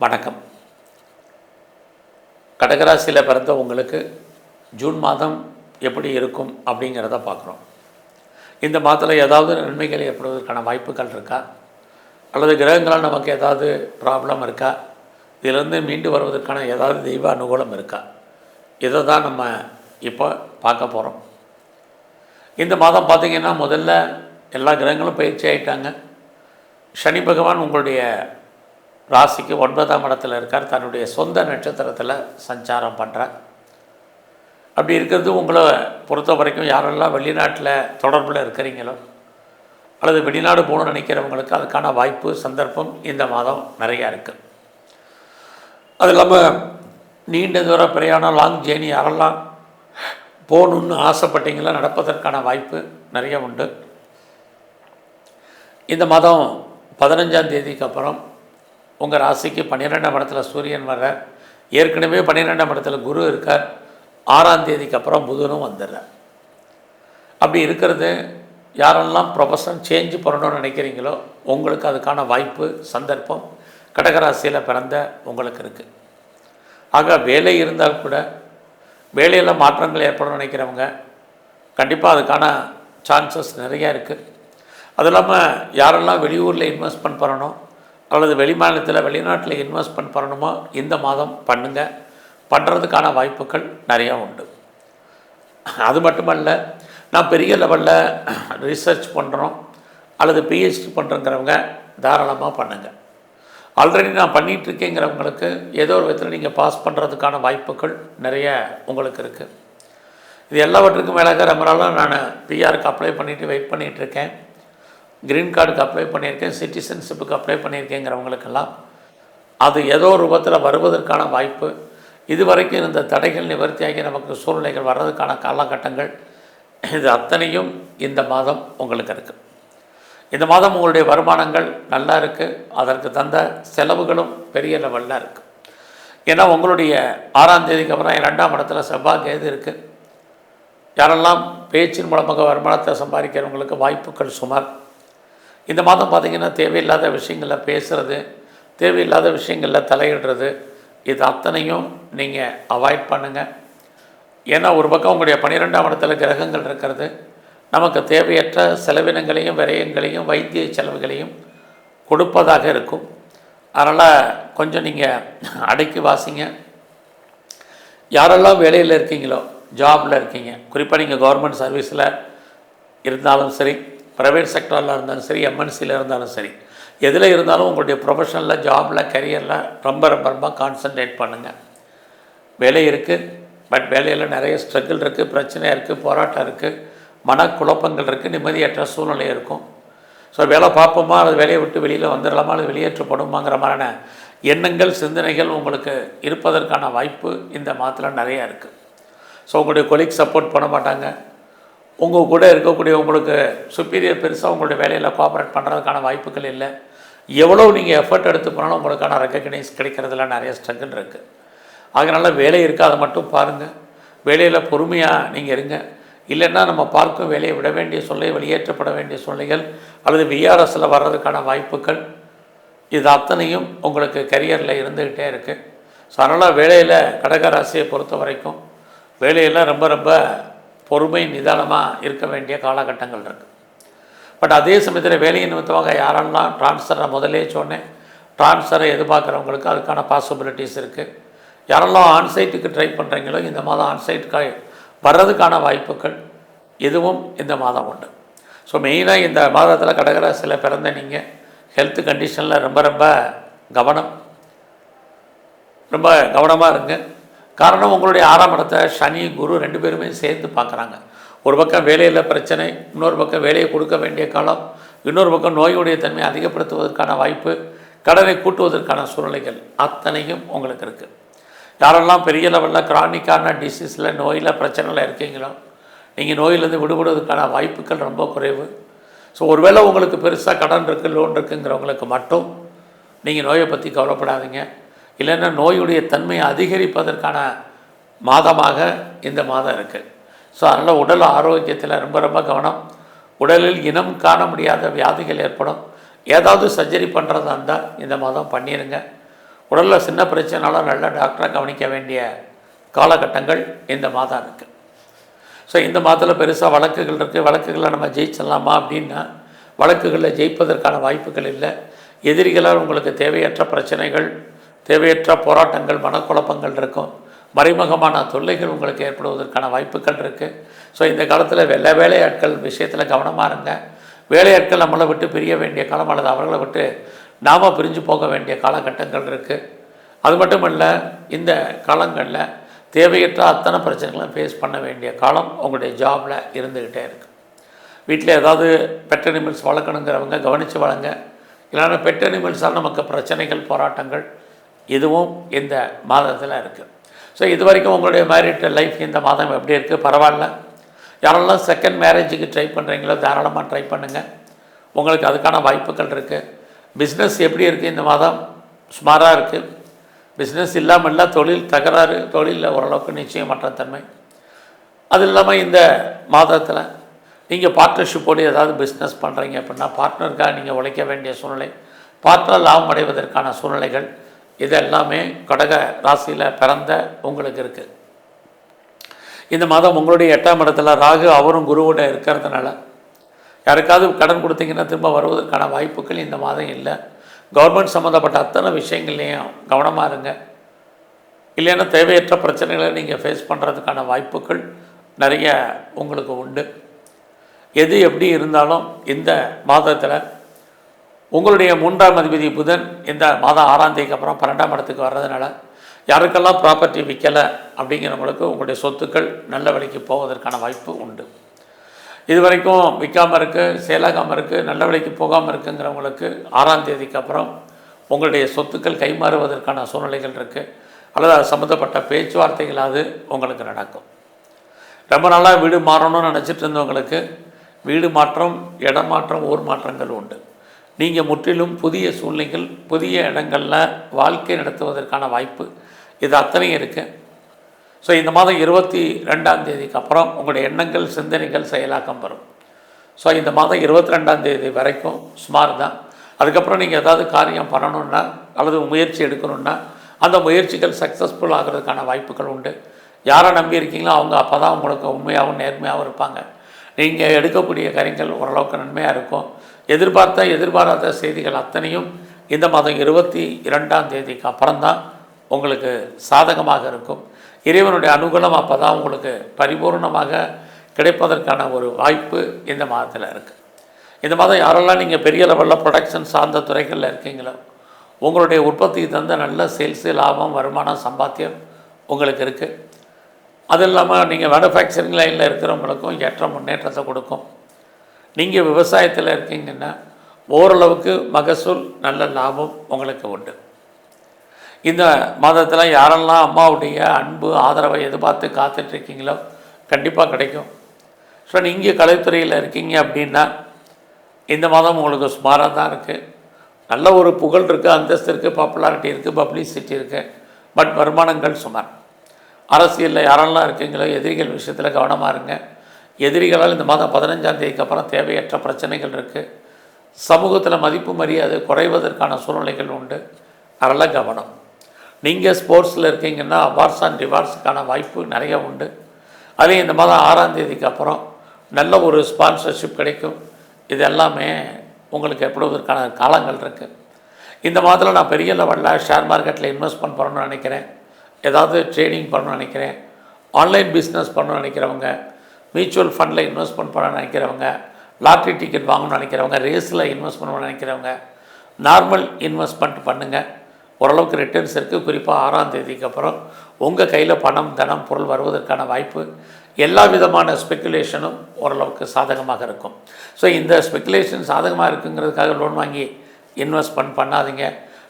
வணக்கம். கடகராசியில் பிறந்த உங்களுக்கு ஜூன் மாதம் எப்படி இருக்கும் அப்படிங்கிறத பார்க்குறோம். இந்த மாதத்தில் ஏதாவது நன்மைகள் ஏற்படுவதற்கான வாய்ப்புகள் இருக்கா, அல்லது கிரகங்களால் நமக்கு ஏதாவது ப்ராப்ளம் இருக்கா, இதிலிருந்து மீண்டு வருவதற்கான ஏதாவது தெய்வ அனுகூலம் இருக்கா, இதை தான் நம்ம இப்போ பார்க்க போகிறோம். இந்த மாதம் பார்த்திங்கன்னா முதல்ல எல்லா கிரகங்களும் பயிற்சி ஆகிட்டாங்க. சனி பகவான் உங்களுடைய ராசிக்கு 9ஆம் இடத்துல இருக்கார், தன்னுடைய சொந்த நட்சத்திரத்தில் சஞ்சாரம் பண்ணுறார். அப்படி இருக்கிறது உங்களை பொறுத்த வரைக்கும் யாரெல்லாம் வெளிநாட்டில் தொடர்பில் இருக்கிறீங்களோ அல்லது வெளிநாடு போகணும்னு நினைக்கிறவங்களுக்கு அதுக்கான வாய்ப்பு சந்தர்ப்பம் இந்த மாதம் நிறையா இருக்குது. அது இல்லாமல் நீண்ட தூர பிரயாணம் லாங் ஜேர்னி யாரெல்லாம் போகணுன்னு ஆசைப்பட்டீங்களோ நடப்பதற்கான வாய்ப்பு நிறைய உண்டு. இந்த மாதம் 15ஆம் தேதிக்கு அப்புறம் உங்கள் ராசிக்கு 12ஆம் இடத்துல சூரியன் வர்ற, ஏற்கனவே 12ஆம் இடத்துல குரு இருக்கார். 6ஆம் தேதிக்கு அப்புறம் புதனும் வந்துடுறார். அப்படி இருக்கிறது யாரெல்லாம் ப்ரொஃபஷன் சேஞ்ச் பண்ணணும்னு நினைக்கிறீங்களோ உங்களுக்கு அதுக்கான வாய்ப்பு சந்தர்ப்பம் கடகராசியில் பிறந்த உங்களுக்கு இருக்குது. ஆக வேலை இருந்தால் கூட வேலையில் மாற்றங்கள் ஏற்படணும்னு நினைக்கிறவங்க கண்டிப்பாக அதுக்கான சான்சஸ் நிறையா இருக்குது. அது இல்லாமல் யாரெல்லாம் வெளியூரில் இன்வெஸ்ட்மெண்ட் பண்ணணும் அல்லது வெளிமாநிலத்தில் வெளிநாட்டில் இன்வெஸ்ட்மெண்ட் பண்ணணுமோ இந்த மாதம் பண்ணுங்கள். பண்ணுறதுக்கான வாய்ப்புகள் நிறையா உண்டு. அது மட்டுமல்ல, நான் பெரிய லெவலில் ரிசர்ச் பண்ணுறோம் அல்லது பிஹெச்டி பண்ணுறங்கிறவங்க தாராளமாக பண்ணுங்கள். ஆல்ரெடி நான் பண்ணிகிட்ருக்கேங்கிறவங்களுக்கு ஏதோ ஒரு விதத்தில் நீங்கள் பாஸ் பண்ணுறதுக்கான வாய்ப்புகள் நிறைய உங்களுக்கு இருக்குது. இது எல்லாவற்றுக்கும் மேலாக ரொம்ப நாளாக நான் பிஆருக்கு அப்ளை பண்ணிவிட்டு வெயிட் பண்ணிகிட்ருக்கேன். க்ரீன் கார்டுக்கு அப்ளை பண்ணியிருக்கேன், சிட்டிசன்ஷிப்புக்கு அப்ளை பண்ணியிருக்கேங்கிறவங்களுக்கெல்லாம் அது ஏதோ ஒரு ரூபத்தில் வருவதற்கான வாய்ப்பு, இதுவரைக்கும் இந்த தடைகள் நிவர்த்தியாகி நமக்கு சூழ்நிலைகள் வர்றதுக்கான காலகட்டங்கள் இது அத்தனையும் இந்த மாதம் உங்களுக்கு இருக்குது. இந்த மாதம் உங்களுடைய வருமானங்கள் நல்லா இருக்குது, அதற்கு தந்த செலவுகளும் பெரிய லெவலில் இருக்குது. ஏன்னா உங்களுடைய 6ஆம் தேதிக்கு அப்புறம் 2ஆம் இடத்துல செவ்வாய் கேது இருக்குது. யாரெல்லாம் பேச்சின் மூலமாக வருமானத்தை சம்பாதிக்கிறவங்களுக்கு வாய்ப்புகள் சுமார். இந்த மாதம் பார்த்திங்கன்னா தேவையில்லாத விஷயங்களில் பேசுகிறது, தேவையில்லாத விஷயங்களில் தலையிடுறது, இது அத்தனையும் நீங்கள் அவாய்ட் பண்ணுங்கள். ஏன்னா ஒரு பக்கம் உங்களுடைய 12ஆம் இடத்துல கிரகங்கள் இருக்கிறது நமக்கு தேவையற்ற செலவினங்களையும் விரயங்களையும் வைத்திய செலவுகளையும் கொடுப்பதாக இருக்கும். அதனால் கொஞ்சம் நீங்கள் அடக்கி வாசிங்க. யாரெல்லாம் வேலையில் இருக்கீங்களோ, ஜாபில் இருக்கீங்க, குறிப்பாக நீங்கள் கவர்மெண்ட் சர்வீஸில் இருந்தாலும் சரி, ப்ரைவேட் செக்டரில் இருந்தாலும் சரி, எம்என்சியில் இருந்தாலும் சரி, எதில் இருந்தாலும் உங்களுடைய ப்ரொஃபஷனில் ஜாபில் கரியரில் ரொம்ப ரொம்ப ரொம்ப கான்சன்ட்ரேட் பண்ணுங்கள். வேலை இருக்குது, பட் வேலையில் நிறைய ஸ்ட்ரகிள் இருக்குது, பிரச்சனை இருக்குது, போராட்டம் இருக்குது, மனக்குழப்பங்கள் இருக்குது, நிம்மதியற்ற சூழ்நிலை இருக்கும். ஸோ வேலை பார்ப்போமா அல்லது வேலையை விட்டு வெளியில் வந்துடலாமா அல்லது வெளியேற்றப்படுமாங்கிற மாதிரியான எண்ணங்கள் சிந்தனைகள் உங்களுக்கு இருப்பதற்கான வாய்ப்பு இந்த மாதத்தில் நிறையா இருக்குது. ஸோ உங்களுடைய கொலீக் சப்போர்ட் பண்ண மாட்டாங்க. உங்கள் கூட இருக்கக்கூடிய உங்களுக்கு சுப்பீரியர் பெருசாக உங்களுடைய வேலையில் கோஆப்ரேட் பண்ணுறதுக்கான வாய்ப்புகள் இல்லை. எவ்வளோ நீங்கள் எஃபர்ட் எடுத்து போனாலும் உங்களுக்கான ரெக்கக்னைஸ் கிடைக்கிறதுல நிறைய ஸ்ட்ரகிள் இருக்குது. அதனால் வேலை இருக்குது, அதை மட்டும் பாருங்கள். வேலையில் பொறுமையாக நீங்கள் இருங்க. இல்லைன்னா நம்ம பார்க்கும் வேலையை விட வேண்டிய சூழ்நிலை, வெளியேற்றப்பட வேண்டிய சூழ்நிலைகள் அல்லது விஆர்எஸில் வர்றதுக்கான வாய்ப்புகள் இது அத்தனையும் உங்களுக்கு கரியரில் இருந்துக்கிட்டே இருக்குது. ஸோ அதனால் வேலையில் கடகராசியை பொறுத்த வரைக்கும் வேலையில் ரொம்ப ரொம்ப பொறுமை நிதானமாக இருக்க வேண்டிய காலகட்டங்கள் இருக்குது. பட் அதே சமயத்தில் வேலையை நிமித்தமாக யாரெல்லாம் ட்ரான்ஸ்ஃபரை முதலே சொன்னேன், ட்ரான்ஸ்ஃபரை எதிர்பார்க்குறவங்களுக்கு அதுக்கான பாசிபிலிட்டிஸ் இருக்குது. யாரெல்லாம் ஆன்சைட்டுக்கு ட்ரை பண்ணுறீங்களோ இந்த மாதம் ஆன்சைட்டுக்கு வர்றதுக்கான வாய்ப்புகள் இதுவும் இந்த மாதம் உண்டு. ஸோ மெயினாக இந்த மாதத்தில் கடகராசியில் பிறந்த நீங்கள் ஹெல்த் கண்டிஷனில் ரொம்ப ரொம்ப கவனமாக இருங்க. காரணம் உங்களுடைய 6ஆம் இடத்தை சனி குரு 2 பேருமே சேர்ந்து பார்க்குறாங்க. ஒரு பக்கம் வேலையில் பிரச்சனை, இன்னொரு பக்கம் வேலையை கொடுக்க வேண்டிய காலம், இன்னொரு பக்கம் நோயுடைய தன்மையை அதிகப்படுத்துவதற்கான வாய்ப்பு, கடனை கூட்டுவதற்கான சூழ்நிலைகள் அத்தனையும் உங்களுக்கு இருக்குது. யாரெல்லாம் பெரிய லெவலில் கிரானிக்கான டிசீஸில் நோயில் பிரச்சனையில் இருக்கீங்களோ நீங்கள் நோயிலேருந்து விடுபடுவதற்கான வாய்ப்புகள் ரொம்ப குறைவு. ஸோ ஒருவேளை உங்களுக்கு பெருசாக கடன் இருக்குது, லோன் இருக்குங்கிறவங்களுக்கு மட்டும் நீங்கள் நோயை பற்றி கவலைப்படாதீங்க. இல்லைன்னா நோயுடைய தன்மையை அதிகரிப்பதற்கான மாதமாக இந்த மாதம் இருக்குது. ஸோ அதனால் உடல் ஆரோக்கியத்தில் ரொம்ப ரொம்ப கவனம். உடலில் இனம் காண முடியாத வியாதிகள் ஏற்படும். ஏதாவது சர்ஜரி பண்ணுறதா இருந்தால் இந்த மாதம் பண்ணிடுங்க. உடலில் சின்ன பிரச்சனைனாலும் நல்ல டாக்டரை கவனிக்க வேண்டிய காலகட்டங்கள் இந்த மாதம் இருக்குது. ஸோ இந்த மாதத்தில் பெருசாக வழக்குகள் இருக்குது. வழக்குகளில் நம்ம ஜெயிச்சிடலாமா அப்படின்னா வழக்குகளில் ஜெயிப்பதற்கான வாய்ப்புகள் இல்லை. எதிரிகளால் உங்களுக்கு தேவையற்ற பிரச்சனைகள், தேவையற்ற போராட்டங்கள், மனக்குழப்பங்கள் இருக்கும். மறைமுகமான தொல்லைகள் உங்களுக்கு ஏற்படுவதற்கான வாய்ப்புகள் இருக்குது. ஸோ இந்த காலத்தில் வேலையாட்கள் விஷயத்தில் கவனமாக இருங்க. வேலையாட்கள் நம்மளை விட்டு பிரிய வேண்டிய காலம் அல்லது அவர்களை விட்டு நாம் பிரிஞ்சு போக வேண்டிய காலகட்டங்கள் இருக்குது. அது மட்டும் இல்லை, இந்த காலங்களில் தேவையற்ற அத்தனை பிரச்சனைகளும் ஃபேஸ் பண்ண வேண்டிய காலம் உங்களுடைய ஜாபில் இருந்துக்கிட்டே இருக்குது. வீட்டில் ஏதாவது பெட் அனிமல்ஸ் வளர்க்கணுங்கிறவங்க கவனித்து வளங்க. இல்லைன்னா பெட் அனிமல்ஸால் நமக்கு பிரச்சனைகள், போராட்டங்கள் இதுவும் இந்த மாதத்தில் இருக்குது. ஸோ இது வரைக்கும் உங்களுடைய மேரிட் லைஃப் இந்த மாதம் எப்படி இருக்குது? பரவாயில்ல. யாரெல்லாம் செகண்ட் மேரேஜுக்கு ட்ரை பண்ணுறீங்களோ தாராளமாக ட்ரை பண்ணுங்கள். உங்களுக்கு அதுக்கான வாய்ப்புகள் இருக்குது. பிஸ்னஸ் எப்படி இருக்குது? இந்த மாதம் சுமாராக இருக்குது. பிஸ்னஸ் இல்லாமல் இல்லை, தொழில் தகராறு, தொழிலில் ஓரளவுக்கு நிச்சயமற்ற தன்மை. அது இல்லாமல் இந்த மாதத்தில் நீங்கள் பார்ட்னர்ஷிப்போடு ஏதாவது பிஸ்னஸ் பண்ணுறீங்க அப்படின்னா பார்ட்னருக்காக நீங்கள் உழைக்க வேண்டிய சூழ்நிலை, பார்ட்னர் லாபம் அடைவதற்கான சூழ்நிலைகள் இது எல்லாமே கடக ராசியில் பிறந்த உங்களுக்கு இருக்குது. இந்த மாதம் உங்களுடைய 8ஆம் இடத்துல ராகு அவரும் குருவோட இருக்கிறதுனால யாருக்காவது கடன் கொடுத்தீங்கன்னா திரும்ப வருவதற்கான வாய்ப்புகள் இந்த மாதம் இல்லை. கவர்மெண்ட் சம்மந்தப்பட்ட அத்தனை விஷயங்கள்லேயும் கவனமாக இருங்க. இல்லைன்னா தேவையற்ற பிரச்சனைகளை நீங்கள் ஃபேஸ் பண்ணுறதுக்கான வாய்ப்புகள் நிறைய உங்களுக்கு உண்டு. எது எப்படி இருந்தாலும் இந்த மாதத்தில் உங்களுடைய 3ஆம் அதிபதி புதன் இந்த மாதம் 6ஆம் தேதிக்கு அப்புறம் 12ஆம் இடத்துக்கு வர்றதுனால யாருக்கெல்லாம் ப்ராப்பர்ட்டி விற்கலை அப்படிங்கிறவங்களுக்கு உங்களுடைய சொத்துக்கள் நல்ல விலைக்கு போவதற்கான வாய்ப்பு உண்டு. இது வரைக்கும் விற்காமல் இருக்குது, சேலாகாமல் இருக்குது, நல்ல விலைக்கு போகாமல் இருக்குங்கிறவங்களுக்கு 6ஆம் தேதிக்கு அப்புறம் உங்களுடைய சொத்துக்கள் கைமாறுவதற்கான சூழ்நிலைகள் இருக்குது. அல்லது அது சம்மந்தப்பட்ட பேச்சுவார்த்தைகளாவது உங்களுக்கு நடக்கும். ரொம்ப நாளாக வீடு மாறணும்னு நினச்சிட்டு இருந்தவங்களுக்கு வீடு மாற்றம், இடம் மாற்றம், ஊர் மாற்றங்கள் உண்டு. நீங்கள் முற்றிலும் புதிய சூழ்நிலைகள், புதிய இடங்களில் வாழ்க்கை நடத்துவதற்கான வாய்ப்பு இது அத்தனையும் இருக்குது. ஸோ இந்த மாதம் 22ஆம் தேதிக்கு அப்புறம் உங்களுடைய எண்ணங்கள், சிந்தனைகள் செயலாக்கம் வரும். ஸோ இந்த மாதம் 22ஆம் தேதி வரைக்கும் சுமார் தான். அதுக்கப்புறம் நீங்கள் ஏதாவது காரியம் பண்ணணுன்னா அல்லது முயற்சி எடுக்கணுன்னா அந்த முயற்சிகள் சக்ஸஸ்ஃபுல் ஆகிறதுக்கான வாய்ப்புகள் உண்டு. யாரை நம்பி இருக்கீங்களோ அவங்க அப்போ தான் உங்களுக்கு உண்மையாகவும் நேர்மையாகவும் இருப்பாங்க. நீங்கள் எடுக்கக்கூடிய காரியங்கள் ஓரளவுக்கு நன்மையாக இருக்கும். எதிர்பாராத செய்திகள் அத்தனையும் இந்த மாதம் 22ஆம் தேதிக்கு அப்புறம்தான் உங்களுக்கு சாதகமாக இருக்கும். இறைவனுடைய அனுகூலம் அப்போ தான் உங்களுக்கு பரிபூர்ணமாக கிடைப்பதற்கான ஒரு வாய்ப்பு இந்த மாதத்தில் இருக்குது. இந்த மாதம் யாரெல்லாம் நீங்கள் பெரிய லெவலில் ப்ரொடக்ஷன் சார்ந்த துறைகளில் இருக்கீங்களோ உங்களுடைய உற்பத்திக்கு தந்த நல்ல சேல்ஸு, லாபம், வருமானம், சம்பாத்தியம் உங்களுக்கு இருக்குது. அது இல்லாமல் நீங்கள் மேனுஃபேக்சரிங் லைனில் இருக்கிறவங்களுக்கும் ஏற்ற முன்னேற்றத்தை கொடுக்கும். நீங்கள் விவசாயத்தில் இருக்கீங்கன்னா ஓரளவுக்கு மகசூல், நல்ல லாபம் உங்களுக்கு உண்டு. இந்த மாதத்தில் யாரெல்லாம் அம்மாவுடைய அன்பு, ஆதரவை எதிர்பார்த்து காத்துட்ருக்கீங்களோ கண்டிப்பாக கிடைக்கும். ஸோ நீங்கள் கலைத்துறையில் இருக்கீங்க அப்படின்னா இந்த மாதம் உங்களுக்கு சுமாராக தான் இருக்குது. நல்ல ஒரு புகழ் இருக்குது, அந்தஸ்து இருக்குது, பாப்புலாரிட்டி இருக்குது, பப்ளிசிட்டி இருக்குது. பட் வருமானங்கள் சுமார். அரசியலில் யாரெல்லாம் இருக்கீங்களோ எதிரிகள் விஷயத்தில் கவனமாக இருங்க. எதிரிகளால் இந்த மாதம் 15ஆம் தேதிக்கு அப்புறம் தேவையற்ற பிரச்சனைகள் இருக்குது. சமூகத்தில் மதிப்பு மரியாதை குறைவதற்கான சூழ்நிலைகள் உண்டு. அதெல்லாம் கவனம். நீங்கள் ஸ்போர்ட்ஸில் இருக்கீங்கன்னா அவார்ட்ஸ் அண்ட் ரிவார்ட்ஸுக்கான வாய்ப்பு நிறைய உண்டு. அதே இந்த மாதம் 6ஆம் தேதிக்கு அப்புறம் நல்ல ஒரு ஸ்பான்சர்ஷிப் கிடைக்கும். இது எல்லாமே உங்களுக்கு எப்படிவதற்கான காலங்கள் இருக்குது. இந்த மாதத்தில் நான் பெரிய லெவலில் ஷேர் மார்க்கெட்டில் இன்வெஸ்ட்மெண்ட் பண்ணணும்னு நினைக்கிறேன். ஏதாவது ட்ரேடிங் பண்ணணும்னு நினைக்கிறேன். ஆன்லைன் பிஸ்னஸ் பண்ணணும்னு நினைக்கிறவங்க, மியூச்சுவல் ஃபண்டில் இன்வெஸ்ட்மெண்ட் பண்ண நினைக்கிறவங்க, லாட்ரி டிக்கெட் வாங்கணும்னு நினைக்கிறவங்க, ரேஸில் இன்வெஸ்ட் பண்ணணும்னு நினைக்கிறவங்க நார்மல் இன்வெஸ்ட்மெண்ட் பண்ணுங்கள். ஓரளவுக்கு ரிட்டர்ன்ஸ் இருக்குது. குறிப்பாக 6ஆம் தேதிக்கு அப்புறம் உங்கள் கையில் பணம், தனம், பொருள் வருவதற்கான வாய்ப்பு. எல்லா விதமான ஸ்பெக்குலேஷனும் ஓரளவுக்கு சாதகமாக இருக்கும். ஸோ இந்த ஸ்பெக்குலேஷன் சாதகமாக இருக்குங்கிறதுக்காக லோன் வாங்கி இன்வெஸ்ட்மெண்ட் பண்ணாதீங்க.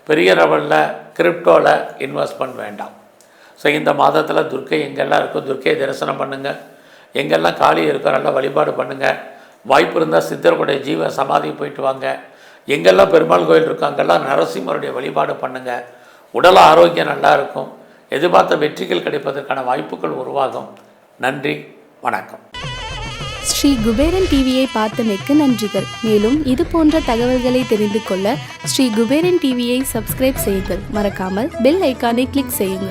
பெரிய லெவலில் கிரிப்டோவில் இன்வெஸ்ட்மெண்ட் வேண்டாம். ஸோ இந்த மாதத்தில் துர்க்கை எங்கெல்லாம் இருக்கோ துர்க்கையை தரிசனம் பண்ணுங்கள். எங்கெல்லாம் காளி இருக்கோ நல்லா வழிபாடு பண்ணுங்கள். வாய்ப்பு இருந்தால் சித்தர்களுடைய ஜீவ சமாதி போயிட்டு வாங்க. எங்கெல்லாம் பெருமாள் கோயில் இருக்கோ அங்கெல்லாம் நரசிம்மருடைய வழிபாடு பண்ணுங்கள். உடல் ஆரோக்கியம் நல்லா இருக்கும். எதிர்பார்த்த வெற்றிகள் கிடைப்பதற்கான வாய்ப்புகள் உருவாகும். நன்றி, வணக்கம். ஸ்ரீ குபேரன் டிவியை பார்த்தமைக்கு நன்றிகள். மேலும் இது போன்ற தகவல்களை தெரிந்து கொள்ள ஸ்ரீ குபேரன் டிவியை சப்ஸ்கிரைப் செய்யுங்கள். மறக்காமல் பெல் ஐக்கானை கிளிக் செய்யுங்கள்.